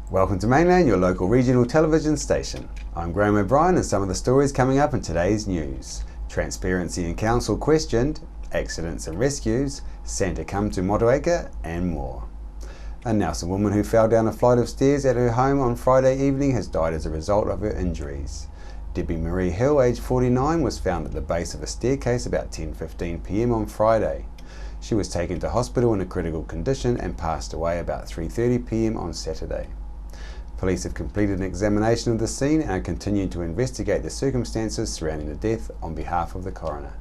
Welcome to Mainland, your local regional television station. I'm Graham O'Brien, and some of the stories coming up in today's news. Transparency in council questioned, accidents and rescues, Santa come to Motueka, and more. A Nelson woman who fell down a flight of stairs at her home on Friday evening has died as a result of her injuries. Debbie Marie Hill, aged 49, was found at the base of a staircase about 10:15 p.m. on Friday. She was taken to hospital in a critical condition and passed away about 3:30 p.m. on Saturday. Police have completed an examination of the scene and are continuing to investigate the circumstances surrounding the death on behalf of the coroner.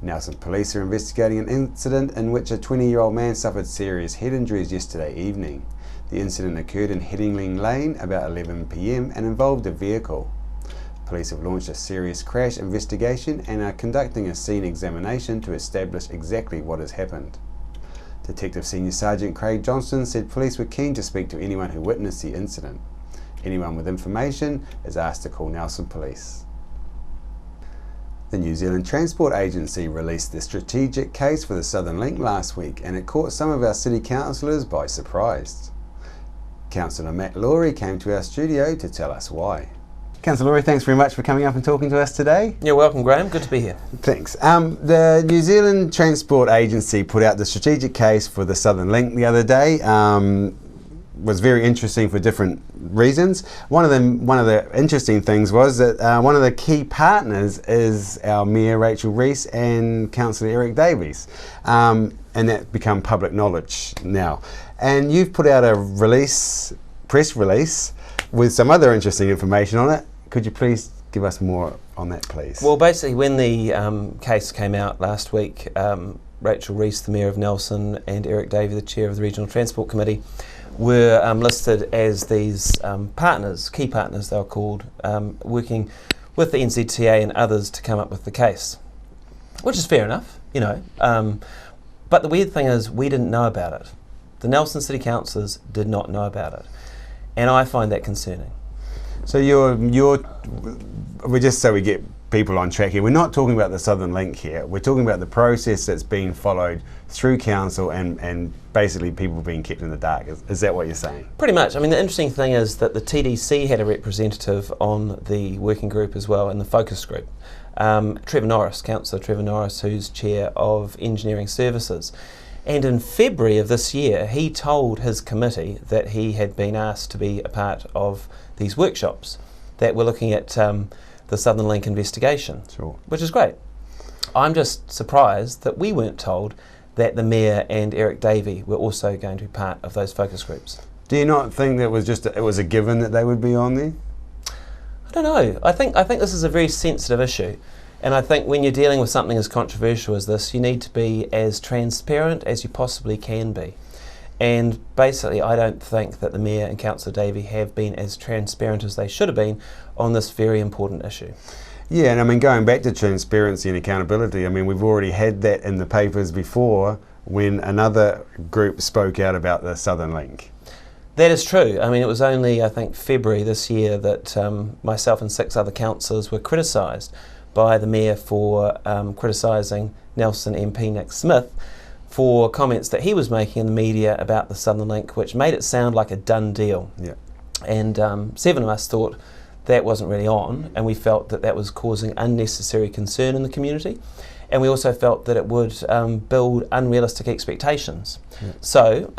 Nelson police are investigating an incident in which a 20-year-old man suffered serious head injuries yesterday evening. The incident occurred in Headingling Lane about 11 p.m. and involved a vehicle. Police have launched a serious crash investigation and are conducting a scene examination to establish exactly what has happened. Detective Senior Sergeant Craig Johnston said police were keen to speak to anyone who witnessed the incident. Anyone with information is asked to call Nelson Police. The New Zealand Transport Agency released the strategic case for the Southern Link last week, and it caught some of our city councillors by surprise. Councillor Matt Laurie came to our studio to tell us why. Councillor Laurie, thanks very much for coming up and talking to us today. You're welcome, Graham. Good to be here. Thanks. The New Zealand Transport Agency put out the strategic case for the Southern Link the other day. Was very interesting for different reasons. One of the interesting things was that one of the key partners is our Mayor Rachel Reese and Councillor Eric Davies, and that become public knowledge now. And you've put out a press release with some other interesting information on it. Could you please give us more on that, please? Well, basically, when the case came out last week, Rachel Reese, the Mayor of Nelson, and Eric Davey, the Chair of the Regional Transport Committee, were listed as these partners, key partners they were called, working with the NZTA and others to come up with the case, which is fair enough, you know. But the weird thing is we didn't know about it. The Nelson City Councillors did not know about it, and I find that concerning. So we're just so we get people on track here, we're not talking about the Southern Link here, we're talking about the process that's being followed through council and basically people being kept in the dark. Is that what you're saying? Pretty much. I mean, the interesting thing is that the TDC had a representative on the working group as well, in the focus group. Trevor Norris, Councillor Trevor Norris, who's Chair of Engineering Services. And in February of this year, he told his committee that he had been asked to be a part of these workshops that were looking at the Southern Link investigation, sure, which is great. I'm just surprised that we weren't told that the Mayor and Eric Davey were also going to be part of those focus groups. Do you not think that it was a given that they would be on there? I don't know. I think this is a very sensitive issue. And I think when you're dealing with something as controversial as this, you need to be as transparent as you possibly can be. And basically, I don't think that the Mayor and Councillor Davey have been as transparent as they should have been on this very important issue. Yeah, and I mean, going back to transparency and accountability, I mean, we've already had that in the papers before when another group spoke out about the Southern Link. That is true. I mean, it was only, I think, February this year that myself and 6 other councillors were criticised by the Mayor for criticising Nelson MP Nick Smith for comments that he was making in the media about the Southern Link, which made it sound like a done deal. Yeah. And 7 of us thought that wasn't really on, and we felt that that was causing unnecessary concern in the community, and we also felt that it would build unrealistic expectations. Yeah. So,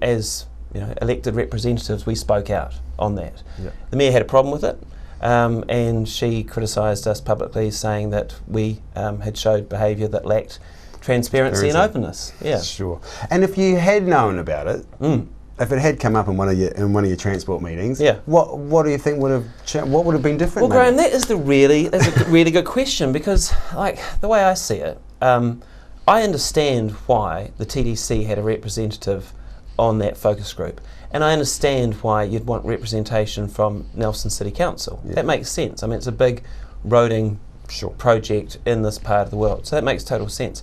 as you know, elected representatives, we spoke out on that. Yeah. The Mayor had a problem with it. And she criticised us publicly, saying that we had showed behaviour that lacked transparency and openness. Yeah, sure. And if you had known about it, if it had come up in one of your transport meetings, yeah, what do you think would have been different? Well, Graham, that's a really good question, because, like, the way I see it, I understand why the TDC had a representative on that focus group. And I understand why you'd want representation from Nelson City Council. Yeah. That makes sense. I mean, it's a big roading project in this part of the world, so that makes total sense.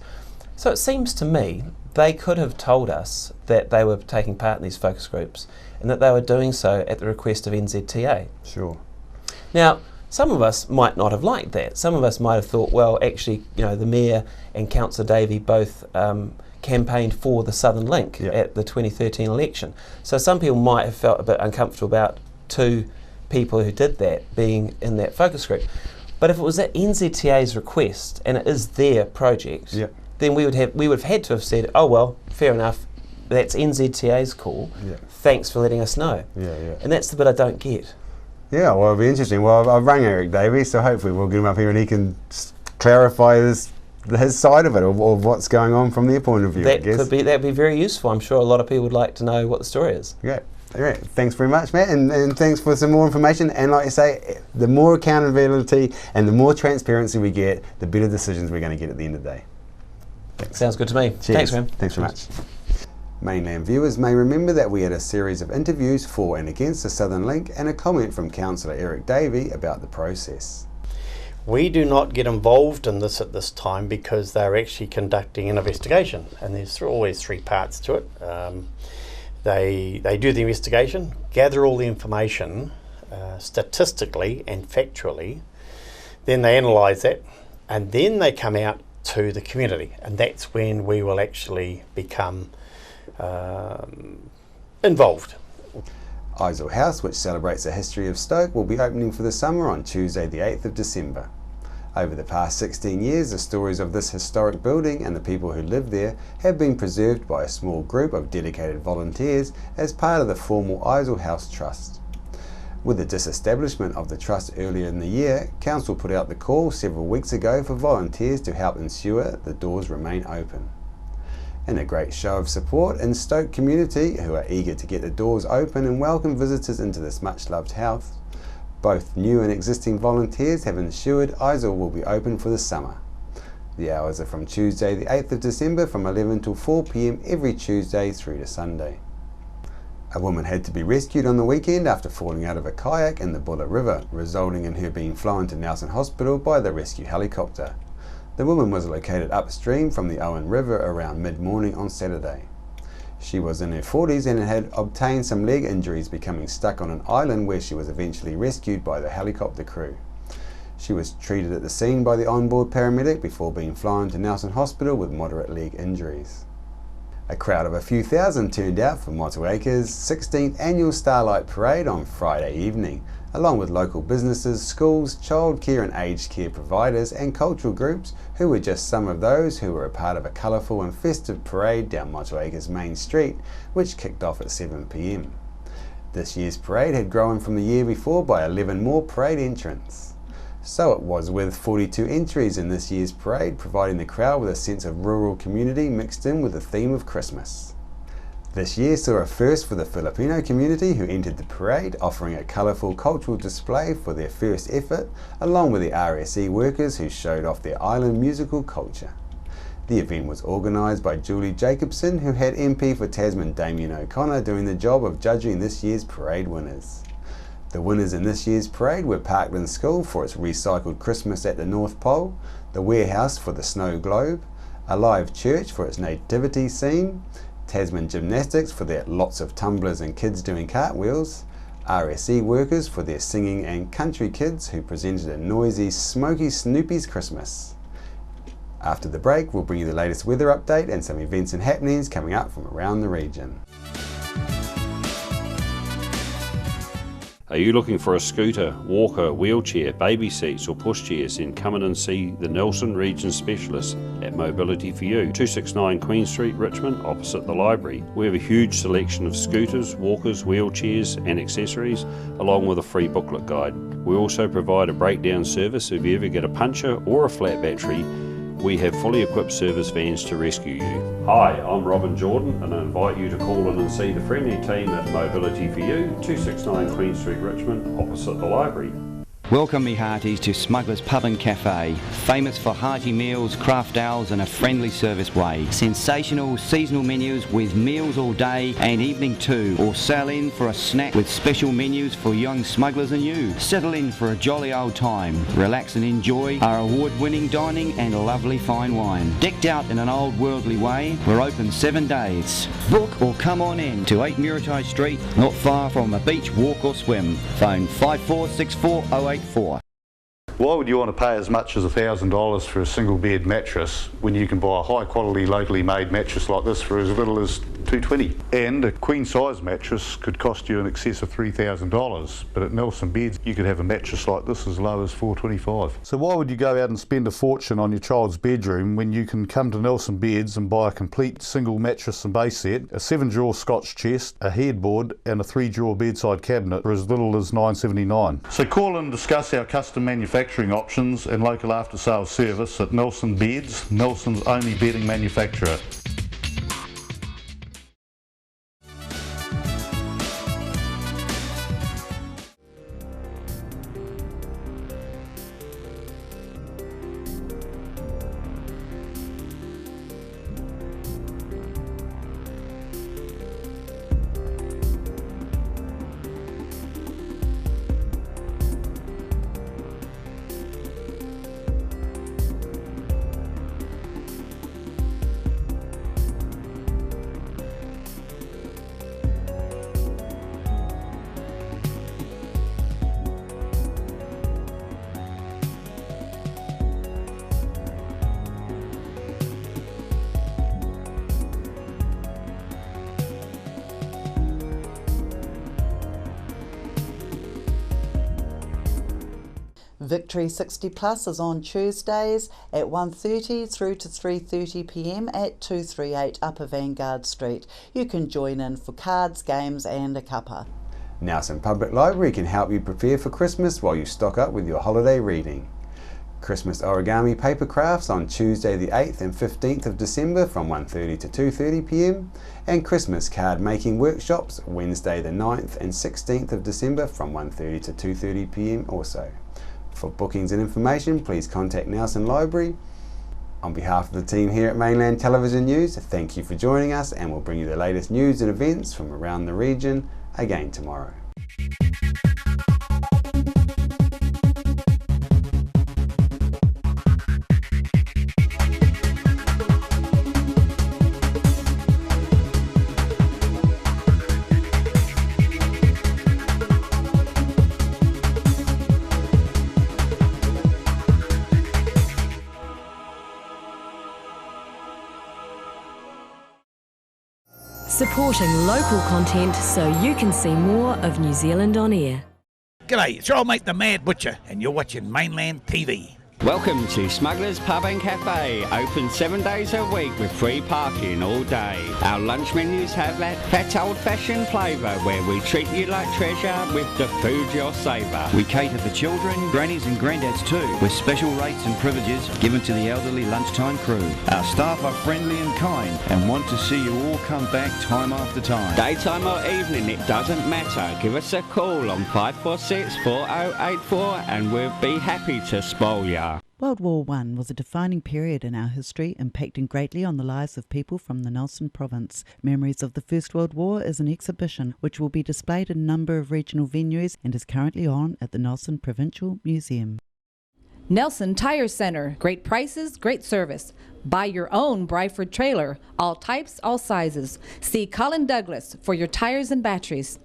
So it seems to me they could have told us that they were taking part in these focus groups and that they were doing so at the request of NZTA. Sure. Now, some of us might not have liked that. Some of us might have thought, well, actually, the Mayor and Councillor Davey both campaigned for the Southern Link at the 2013 election. So some people might have felt a bit uncomfortable about two people who did that being in that focus group. But if it was at NZTA's request and it is their project, then we would have had to have said, oh well, fair enough, that's NZTA's call. Thanks for letting us know. And that's the bit I don't get. Yeah, well, it'll be interesting. Well, I've rang Eric Davey, so hopefully we'll get him up here and he can clarify his side of it, or what's going on from their point of view. That'd be very useful. I'm sure a lot of people would like to know what the story is. Yeah. All right. Thanks very much, Matt, and thanks for some more information. And like I say, the more accountability and the more transparency we get, the better decisions we're going to get at the end of the day. Thanks. Sounds good to me. Cheers. Thanks, Graham. Thanks very much. Mainland viewers may remember that we had a series of interviews for and against the Southern Link and a comment from Councillor Eric Davey about the process. We do not get involved in this at this time because they're actually conducting an investigation, and there's always three parts to it. They do the investigation, gather all the information statistically and factually, then they analyse that, and then they come out to the community, and that's when we will actually become involved. Isle House, which celebrates the history of Stoke, will be opening for the summer on Tuesday the 8th of December. Over the past 16 years, the stories of this historic building and the people who live there have been preserved by a small group of dedicated volunteers as part of the formal Isle House Trust. With the disestablishment of the trust earlier in the year, Council put out the call several weeks ago for volunteers to help ensure the doors remain open. In a great show of support in Stoke community, who are eager to get the doors open and welcome visitors into this much loved house, both new and existing volunteers have ensured Isle will be open for the summer. The hours are from Tuesday the 8th of December from 11 till 4 p.m. every Tuesday through to Sunday. A woman had to be rescued on the weekend after falling out of a kayak in the Buller River, resulting in her being flown to Nelson Hospital by the rescue helicopter. The woman was located upstream from the Owen River around mid-morning on Saturday. She was in her 40s and had obtained some leg injuries, becoming stuck on an island where she was eventually rescued by the helicopter crew. She was treated at the scene by the onboard paramedic before being flown to Nelson Hospital with moderate leg injuries. A crowd of a few thousand turned out for Motueka's 16th annual Starlight Parade on Friday evening, along with local businesses, schools, childcare and aged care providers and cultural groups who were just some of those who were a part of a colourful and festive parade down Motueka's main street, which kicked off at 7 p.m. This year's parade had grown from the year before by 11 more parade entrants. So it was with 42 entries in this year's parade, providing the crowd with a sense of rural community mixed in with the theme of Christmas. This year saw a first for the Filipino community who entered the parade, offering a colourful cultural display for their first effort, along with the RSE workers who showed off their island musical culture. The event was organised by Julie Jacobson, who had MP for Tasman Damien O'Connor doing the job of judging this year's parade winners. The winners in this year's parade were Parkland School for its recycled Christmas at the North Pole, the Warehouse for the Snow Globe, Alive Church for its nativity scene, Tasman Gymnastics for their lots of tumblers and kids doing cartwheels, RSE workers for their singing and country kids who presented a noisy Smoky Snoopy's Christmas. After the break, we'll bring you the latest weather update and some events and happenings coming up from around the region. Are you looking for a scooter, walker, wheelchair, baby seats or pushchairs? Then come in and see the Nelson Region Specialist at Mobility for You, 269 Queen Street, Richmond, opposite the library. We have a huge selection of scooters, walkers, wheelchairs and accessories, along with a free booklet guide. We also provide a breakdown service if you ever get a puncture or a flat battery. We have fully equipped service vans to rescue you. Hi, I'm Robin Jordan and I invite you to call in and see the friendly team at Mobility for You, 269 Queen Street, Richmond, opposite the library. Welcome me hearties to Smuggler's Pub and Cafe, famous for hearty meals, craft ales and a friendly service way. Sensational seasonal menus with meals all day and evening too, or sail in for a snack with special menus for young smugglers and you. Settle in for a jolly old time, relax and enjoy our award-winning dining and lovely fine wine. Decked out in an old worldly way, we're open 7 days. Book or come on in to 8 Muritai Street, not far from a beach, walk or swim. Phone 546408. Why would you want to pay as much as $1,000 for a single bed mattress when you can buy a high quality locally made mattress like this for as little as $220? And a queen size mattress could cost you in excess of $3,000, but at Nelson Beds you could have a mattress like this as low as $425. So why would you go out and spend a fortune on your child's bedroom when you can come to Nelson Beds and buy a complete single mattress and base set, a 7-drawer Scotch chest, a headboard and a 3-drawer bedside cabinet for as little as $979? So call and discuss our custom manufacturing options and local after sales service at Nelson Beds, Nelson's only bedding manufacturer. Victory 60 Plus is on Tuesdays at 1:30 through to 3:30 p.m. at 238 Upper Vanguard Street. You can join in for cards, games and a cuppa. Nelson Public Library can help you prepare for Christmas while you stock up with your holiday reading. Christmas origami paper crafts on Tuesday the 8th and 15th of December from 1:30 to 2:30 p.m. and Christmas card making workshops Wednesday the 9th and 16th of December from 1:30 to 2:30 p.m. also. For bookings and information, please contact Nelson Library. On behalf of the team here at Mainland Television News, thank you for joining us, and we'll bring you the latest news and events from around the region again tomorrow. Supporting local content so you can see more of New Zealand on air. G'day, it's your old mate the Mad Butcher and you're watching Mainland TV. Welcome to Smuggler's Pub and Cafe, open 7 days a week with free parking all day. Our lunch menus have that fat old-fashioned flavour where we treat you like treasure with the food you'll savour. We cater for children, grannies and granddads too, with special rates and privileges given to the elderly lunchtime crew. Our staff are friendly and kind and want to see you all come back time after time. Daytime or evening, it doesn't matter. Give us a call on 546 4084 and we'll be happy to spoil ya. World War I was a defining period in our history, impacting greatly on the lives of people from the Nelson province. Memories of the First World War is an exhibition which will be displayed in a number of regional venues and is currently on at the Nelson Provincial Museum. Nelson Tire Center. Great prices, great service. Buy your own Bryford trailer. All types, all sizes. See Colin Douglas for your tires and batteries.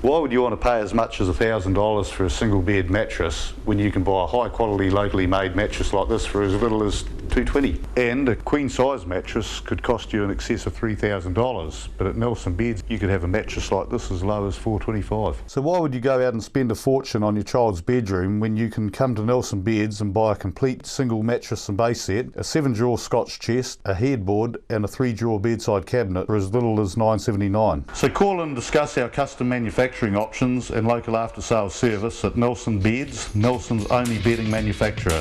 Why would you want to pay as much as $1,000 for a single bed mattress when you can buy a high quality locally made mattress like this for as little as $220? And a queen size mattress could cost you in excess of $3,000, but at Nelson Beds you could have a mattress like this as low as $425. So why would you go out and spend a fortune on your child's bedroom when you can come to Nelson Beds and buy a complete single mattress and base set, a 7-drawer Scotch chest, a headboard and a 3-drawer bedside cabinet for as little as $979? So call and discuss our custom manufacturing options and local after sales service at Nelson Beds, Nelson's only bedding manufacturer.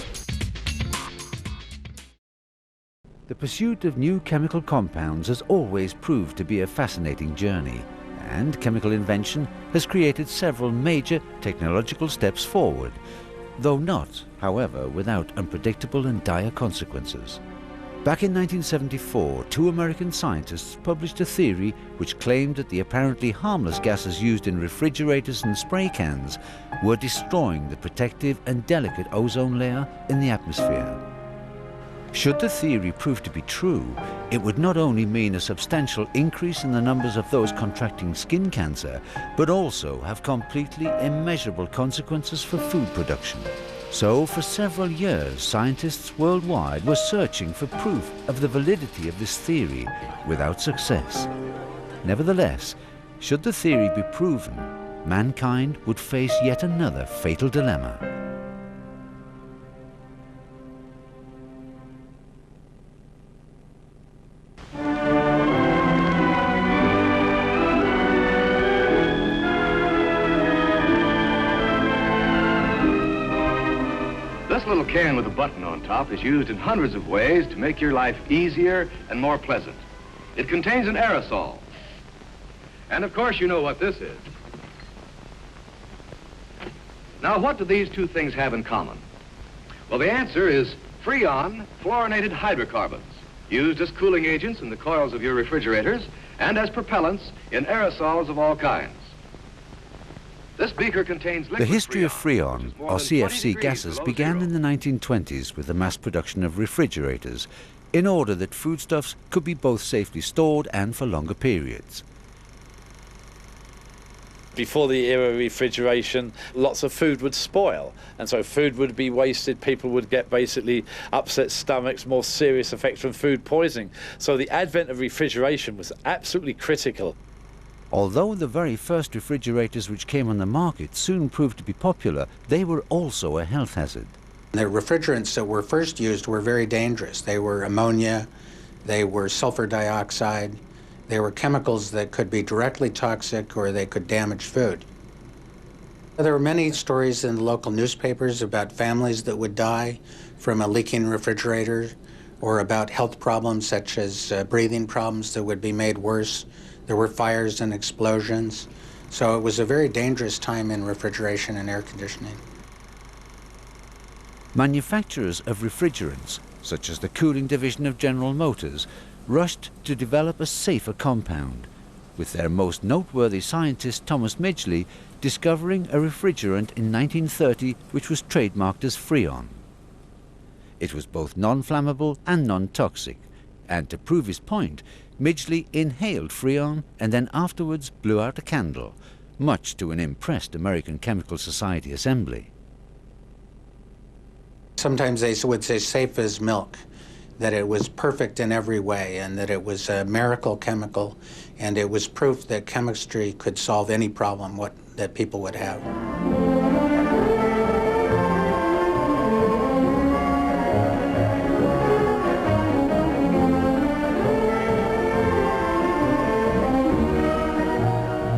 The pursuit of new chemical compounds has always proved to be a fascinating journey, and chemical invention has created several major technological steps forward, though not, however, without unpredictable and dire consequences. Back in 1974, two American scientists published a theory which claimed that the apparently harmless gases used in refrigerators and spray cans were destroying the protective and delicate ozone layer in the atmosphere. Should the theory prove to be true, it would not only mean a substantial increase in the numbers of those contracting skin cancer, but also have completely immeasurable consequences for food production. So, for several years, scientists worldwide were searching for proof of the validity of this theory without success. Nevertheless, should the theory be proven, mankind would face yet another fatal dilemma. This little can with a button on top is used in hundreds of ways to make your life easier and more pleasant. It contains an aerosol. And of course you know what this is. Now what do these two things have in common? Well, the answer is Freon fluorinated hydrocarbons, used as cooling agents in the coils of your refrigerators and as propellants in aerosols of all kinds. This beaker contains liquid The history of Freon, more or than 20 CFC degrees gases, below began zero. in the 1920s with the mass production of refrigerators, in order that foodstuffs could be both safely stored and for longer periods. Before the era of refrigeration, lots of food would spoil, and so food would be wasted. People would get basically upset stomachs, more serious effects from food poisoning. So the advent of refrigeration was absolutely critical. Although the very first refrigerators which came on the market soon proved to be popular, they were also a health hazard. The refrigerants that were first used were very dangerous. They were ammonia, they were sulfur dioxide, they were chemicals that could be directly toxic or they could damage food. There were many stories in the local newspapers about families that would die from a leaking refrigerator, or about health problems such as breathing problems that would be made worse. There were fires and explosions. So it was a very dangerous time in refrigeration and air conditioning. Manufacturers of refrigerants, such as the cooling division of General Motors, rushed to develop a safer compound, with their most noteworthy scientist Thomas Midgley discovering a refrigerant in 1930 which was trademarked as Freon. It was both non-flammable and non-toxic, and to prove his point, Midgley inhaled Freon and then afterwards blew out a candle, much to an impressed American Chemical Society assembly. Sometimes they would say safe as milk, that it was perfect in every way and that it was a miracle chemical, and it was proof that chemistry could solve any problem that people would have.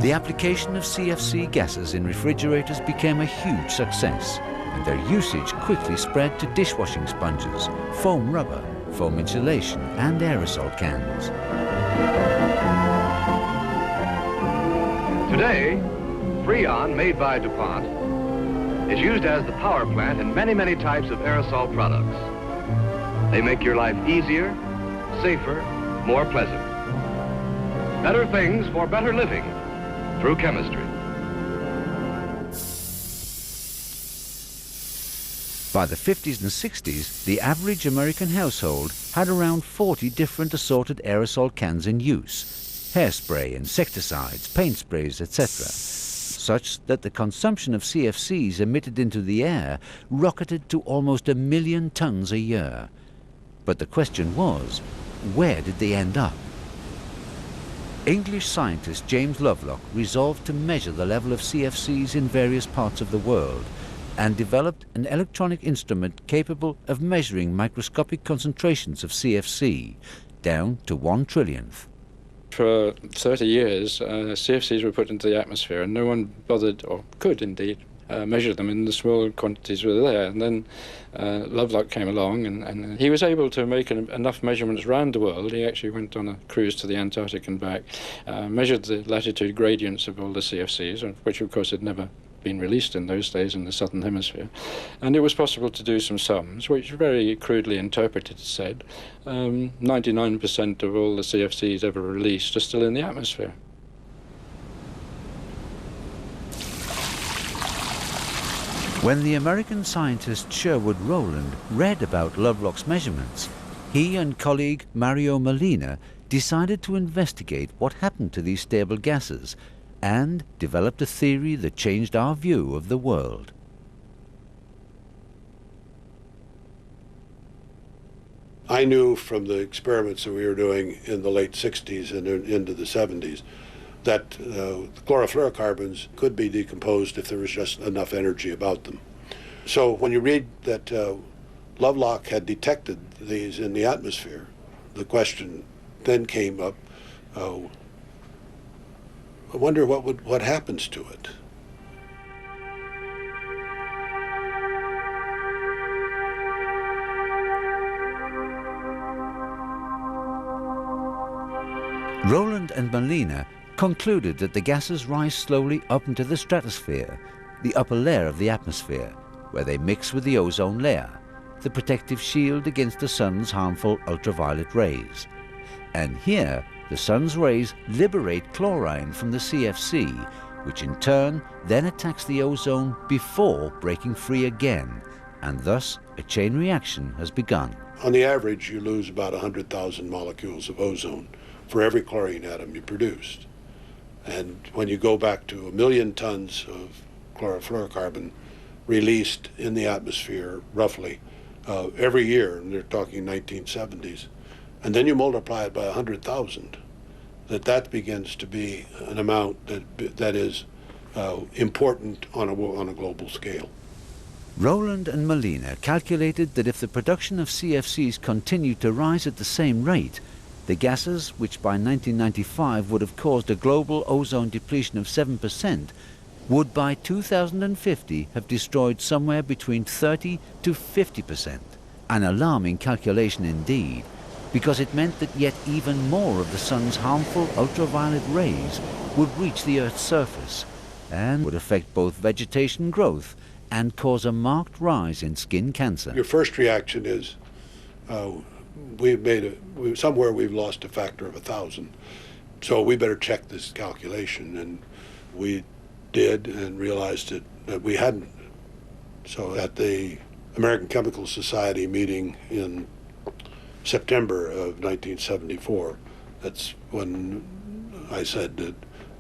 The application of CFC gases in refrigerators became a huge success, and their usage quickly spread to dishwashing sponges, foam rubber, foam insulation, and aerosol cans. Today, Freon, made by DuPont, is used as the power plant in many, many types of aerosol products. They make your life easier, safer, more pleasant. Better things for better living through chemistry. By the 50s and 60s, the average American household had around 40 different assorted aerosol cans in use: hairspray, insecticides, paint sprays, etc., such that the consumption of CFCs emitted into the air rocketed to almost 1 million tons a year. But the question was, where did they end up? English scientist James Lovelock resolved to measure the level of CFCs in various parts of the world, and developed an electronic instrument capable of measuring microscopic concentrations of CFC, down to 1 trillionth. For 30 years, CFCs were put into the atmosphere and no one bothered, or could indeed, measured them in the small quantities were there. And then Lovelock came along, and he was able to make enough measurements around the world. He actually went on a cruise to the Antarctic and back, measured the latitude gradients of all the CFCs, which of course had never been released in those days in the southern hemisphere, and it was possible to do some sums which very crudely interpreted said 99% of all the CFCs ever released are still in the atmosphere. When the American scientist Sherwood Rowland read about Lovelock's measurements, he and colleague Mario Molina decided to investigate what happened to these stable gases and developed a theory that changed our view of the world. I knew from the experiments that we were doing in the late 60s and into the 70s that chlorofluorocarbons could be decomposed if there was just enough energy about them. So when you read that Lovelock had detected these in the atmosphere, the question then came up, I wonder what happens to it. Rowland and Molina concluded that the gases rise slowly up into the stratosphere, the upper layer of the atmosphere, where they mix with the ozone layer, the protective shield against the sun's harmful ultraviolet rays. And here, the sun's rays liberate chlorine from the CFC, which in turn then attacks the ozone before breaking free again, and thus a chain reaction has begun. On the average, you lose about 100,000 molecules of ozone for every chlorine atom you produced. And when you go back to 1 million tons of chlorofluorocarbon released in the atmosphere, roughly, every year, and they're talking 1970s, and then you multiply it by 100,000, that begins to be an amount that is important on a global scale. Rowland and Molina calculated that if the production of CFCs continued to rise at the same rate, the gases, which by 1995 would have caused a global ozone depletion of 7%, would by 2050 have destroyed somewhere between 30 to 50%. An alarming calculation indeed, because it meant that yet even more of the sun's harmful ultraviolet rays would reach the Earth's surface and would affect both vegetation growth and cause a marked rise in skin cancer. Your first reaction is, somewhere we've lost a factor of 1,000, so we better check this calculation, and we did and realized that we hadn't. So at the American Chemical Society meeting in September of 1974, that's when I said that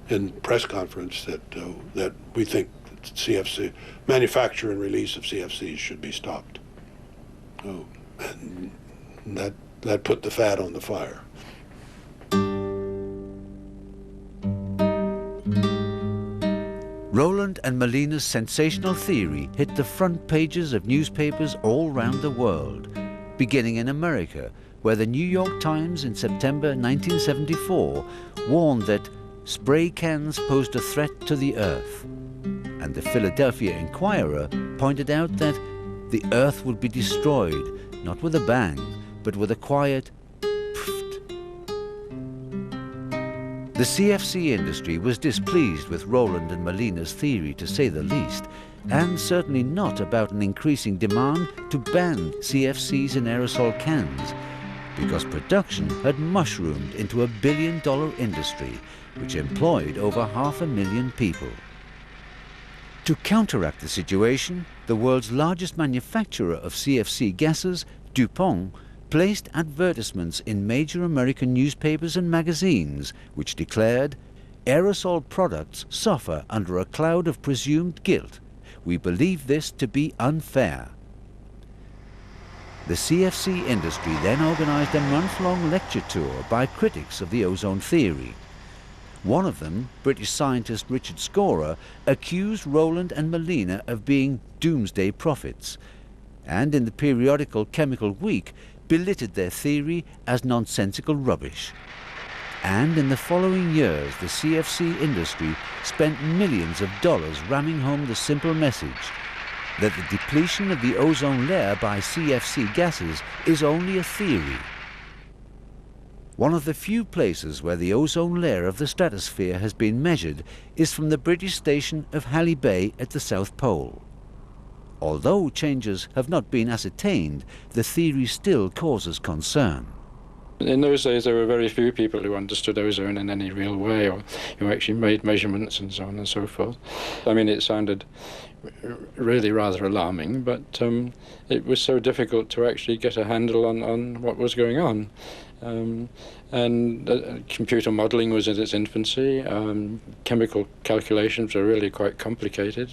in press conference that we think CFC, manufacture and release of CFCs should be stopped. Oh, and that put the fat on the fire. Rowland and Molina's sensational theory hit the front pages of newspapers all round the world, beginning in America, where the New York Times in September 1974 warned that spray cans posed a threat to the Earth. And the Philadelphia Inquirer pointed out that the Earth would be destroyed, not with a bang, but with a quiet pfft. The CFC industry was displeased with Rowland and Molina's theory, to say the least, and certainly not about an increasing demand to ban CFCs in aerosol cans, because production had mushroomed into $1 billion industry, which employed over 500,000 people. To counteract the situation, the world's largest manufacturer of CFC gases, DuPont, placed advertisements in major American newspapers and magazines which declared, "Aerosol products suffer under a cloud of presumed guilt. We believe this to be unfair." The CFC industry then organized a month-long lecture tour by critics of the ozone theory. One of them, British scientist Richard Scorer, accused Rowland and Molina of being doomsday prophets, and in the periodical Chemical Week belittled their theory as nonsensical rubbish. And in the following years, the CFC industry spent millions of dollars ramming home the simple message that the depletion of the ozone layer by CFC gases is only a theory. One of the few places where the ozone layer of the stratosphere has been measured is from the British station of Halley Bay at the South Pole. Although changes have not been ascertained, the theory still causes concern. In those days, there were very few people who understood ozone in any real way, or who actually made measurements and so on and so forth. I mean, it sounded really rather alarming, but it was so difficult to actually get a handle on what was going on. Computer modelling was in its infancy. Chemical calculations were really quite complicated.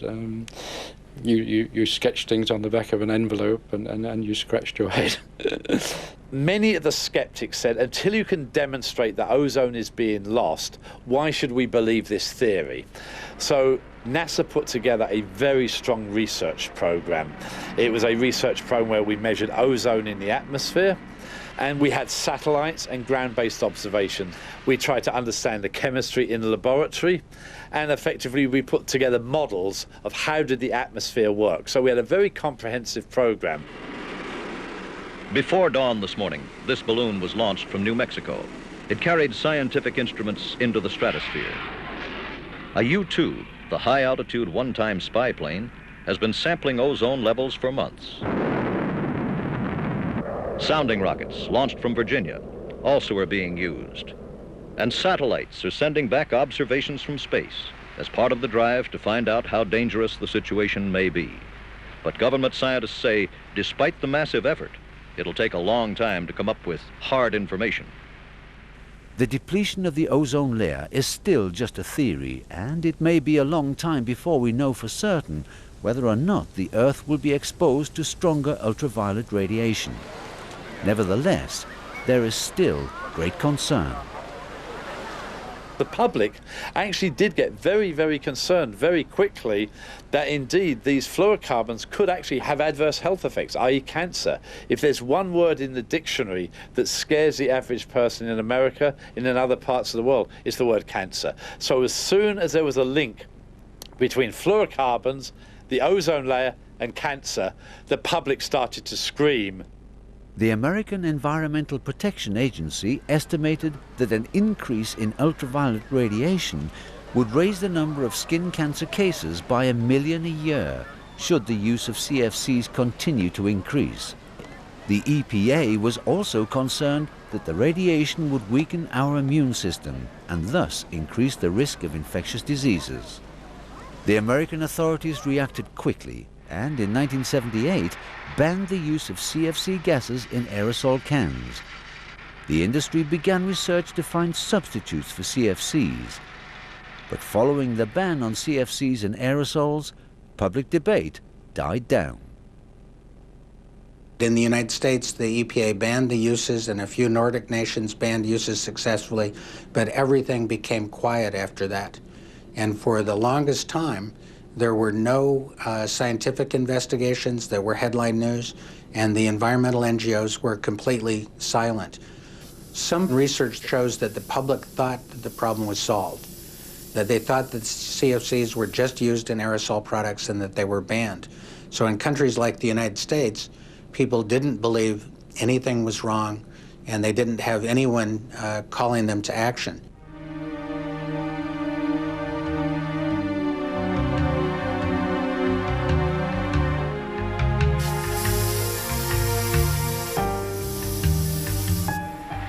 You sketched things on the back of an envelope and you scratched your head. Many of the skeptics said, until you can demonstrate that ozone is being lost, why should we believe this theory? So NASA put together a very strong research program. It was a research program where we measured ozone in the atmosphere, and we had satellites and ground-based observation. We tried to understand the chemistry in the laboratory, and effectively we put together models of how did the atmosphere work. So we had a very comprehensive program. Before dawn this morning, this balloon was launched from New Mexico. It carried scientific instruments into the stratosphere. A U-2, the high-altitude one-time spy plane, has been sampling ozone levels for months. Sounding rockets, launched from Virginia, also are being used. And satellites are sending back observations from space as part of the drive to find out how dangerous the situation may be. But government scientists say, despite the massive effort, it'll take a long time to come up with hard information. The depletion of the ozone layer is still just a theory, and it may be a long time before we know for certain whether or not the Earth will be exposed to stronger ultraviolet radiation. Nevertheless, there is still great concern. The public actually did get very, very concerned very quickly that indeed these fluorocarbons could actually have adverse health effects, i.e. cancer. If there's one word in the dictionary that scares the average person in America and in other parts of the world, it's the word cancer. So as soon as there was a link between fluorocarbons, the ozone layer and cancer, the public started to scream. The American Environmental Protection Agency estimated that an increase in ultraviolet radiation would raise the number of skin cancer cases by 1 million a year, should the use of CFCs continue to increase. The EPA was also concerned that the radiation would weaken our immune system and thus increase the risk of infectious diseases. The American authorities reacted quickly and in 1978 banned the use of CFC gases in aerosol cans. The industry began research to find substitutes for CFCs. But following the ban on CFCs in aerosols, public debate died down. In the United States, the EPA banned the uses, and a few Nordic nations banned uses successfully, but everything became quiet after that. And for the longest time, there were no scientific investigations, there were headline news, and the environmental NGOs were completely silent. Some research shows that the public thought that the problem was solved, that they thought that CFCs were just used in aerosol products and that they were banned. So in countries like the United States, people didn't believe anything was wrong, and they didn't have anyone calling them to action.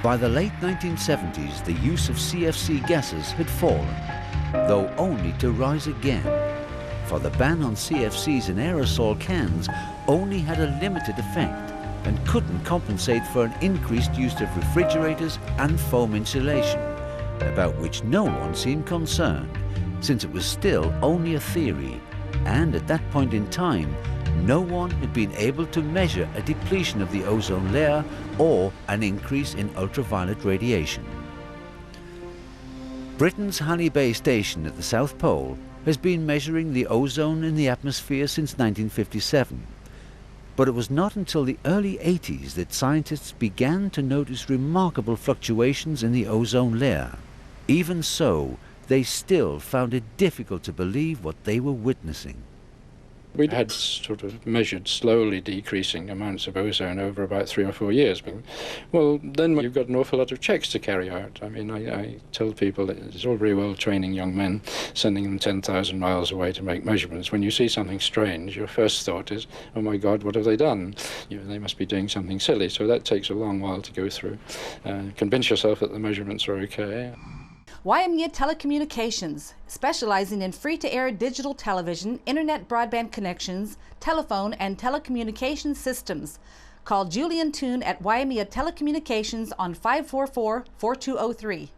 By the late 1970s, the use of CFC gases had fallen, though only to rise again. For the ban on CFCs in aerosol cans only had a limited effect and couldn't compensate for an increased use of refrigerators and foam insulation, about which no one seemed concerned, since it was still only a theory, and at that point in time, no one had been able to measure a depletion of the ozone layer or an increase in ultraviolet radiation. Britain's Halley Bay station at the South Pole has been measuring the ozone in the atmosphere since 1957. But it was not until the early 80s that scientists began to notice remarkable fluctuations in the ozone layer. Even so, they still found it difficult to believe what they were witnessing. We had sort of measured slowly decreasing amounts of ozone over about 3 or 4 years. Well, then you've got an awful lot of checks to carry out. I mean, I tell people that it's all very well training young men, sending them 10,000 miles away to make measurements. When you see something strange, your first thought is, oh my God, what have they done? They must be doing something silly. So that takes a long while to go through. Convince yourself that the measurements are okay. Waimea Telecommunications, specializing in free-to-air digital television, internet broadband connections, telephone and telecommunications systems. Call Julian Toon at Waimea Telecommunications on 544-4203.